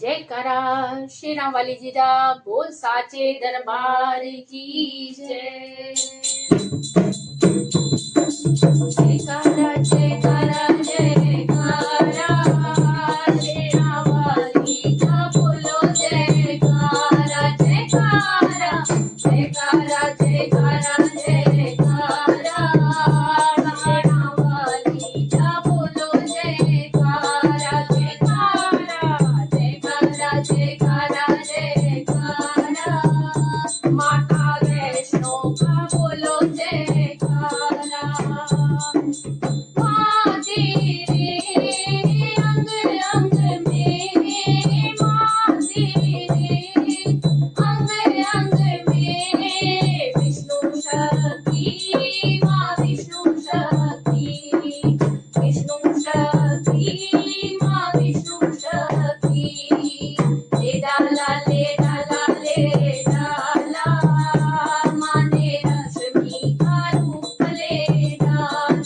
जयकारा श्री राम वाली जी दा बोल साचे दरबार की जय। जयकारा जयकारा जयकारा श्री राम वाली का बोलो जयकारा जयकारा जयकारा जयकारा जयकारा श्री राम वाली का बोलो जयकारा जयकारा जयकारा जयकारा जयकारा माता वैष्णो का बोलो जयकारा। माँ तेरे अंग अंग में माँ तेरे अंग अंग में विष्णु शक्ति माँ विष्णु शक्ति विष्णु शक्ति माँ विष्णु शक्ति ले डाला माँ ने रश्मि का रूप ले डाल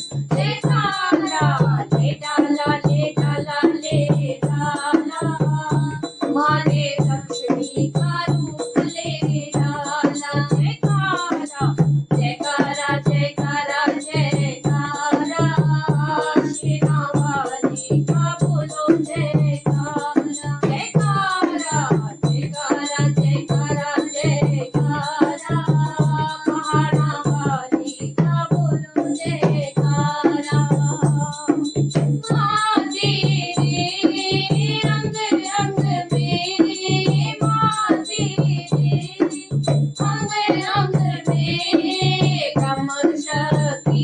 ले डाला माँ ने लक्ष्मी का रूप ले डाला। जयकारा जयकारा जयकारा जयकारा श्री राम वाली का बोलो जयकारा जयकारा जयकारा जयकारा जयकारा पहाड़ा वाली का बोलो जयकारा। माँ तेरे अंग अंग में माँ तेरे अंग अंग में ब्रह्म शक्ति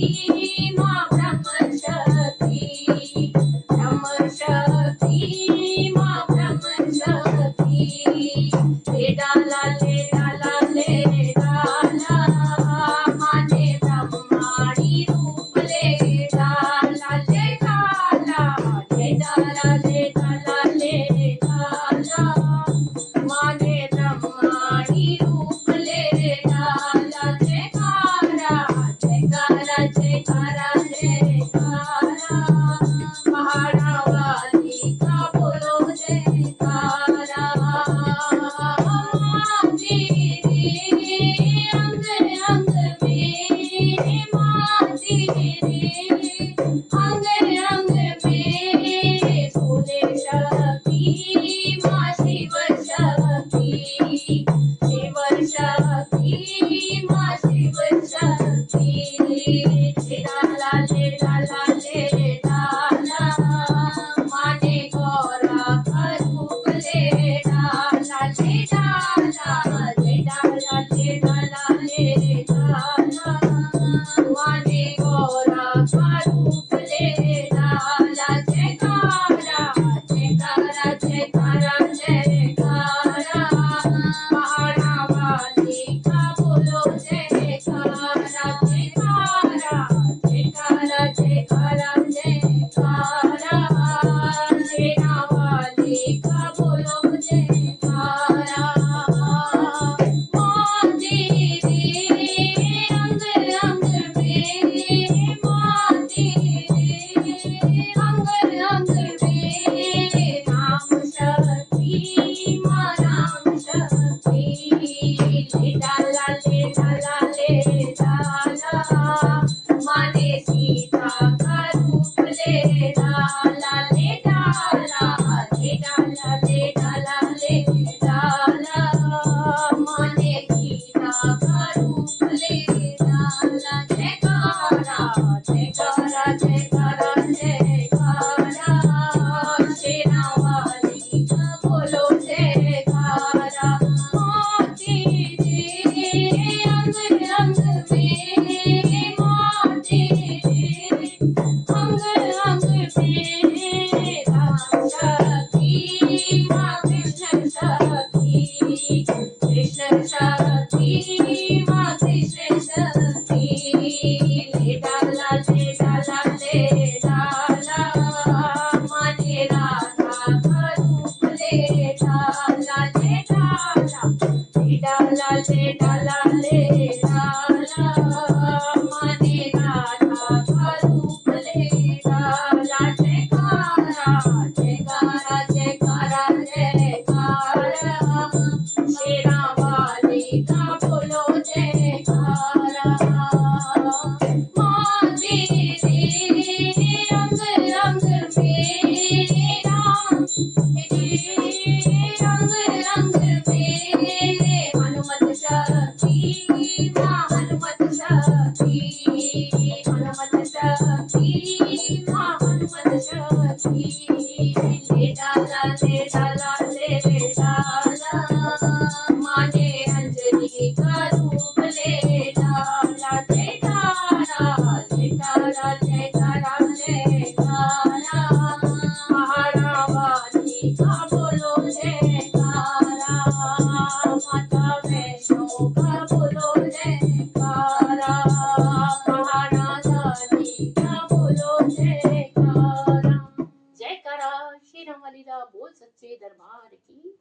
माँ ब्रह्म शक्ति ब्रह्म शक्ति माँ ब्रह्म शक्ति ले डाला माँ ने ब्रह्माणी रूप ले डाला। ले डाला माँ ने ब्रह्माणी रूप ले डाला। जयकारा जयकारा जयकारा जयकारा पहाड़ा वाली का बोलो जयकारा। माँ तेरे अंग अंग में माँ तेरे अंग अंग में सोले शक्ति माँ शिव शक्ति माँ शिव शक्ति ले डाला माँ ने गौरा का रूप ले डाला। ले डाला माँ ने गौरा का रूप ले डाला। जयकारा जयकारा जयकारा जयकारा पहाड़ा वाली का बोलो जयकारा जयकारा जयकारा जयकारा जयकारा सेना वाली का बोलो जयकारा। माँ तेरे अंग अंग में माँ तेरे अंग अंग में राम शक्ति माँ राम शक्ति ले डाला माँ ने सीता का रूप ले डाला। ले डाला माँ ने गीता का रूप ले डाला। जयकारा जयकारा जयकारा जयकारा सेना वाली का डाला ले डाला, माने अंजनी का रूप ले डाला। जयकारा जयकारा जयकारा जयकारा, पहाड़ा वाली का बोलो जयकारा, माता वैष्णो का बोलो जयकारा, पहाड़ा वाली का बोलो जयकारा। जयकारा श्री राम वाली दा बोल सच्चे दरबार की।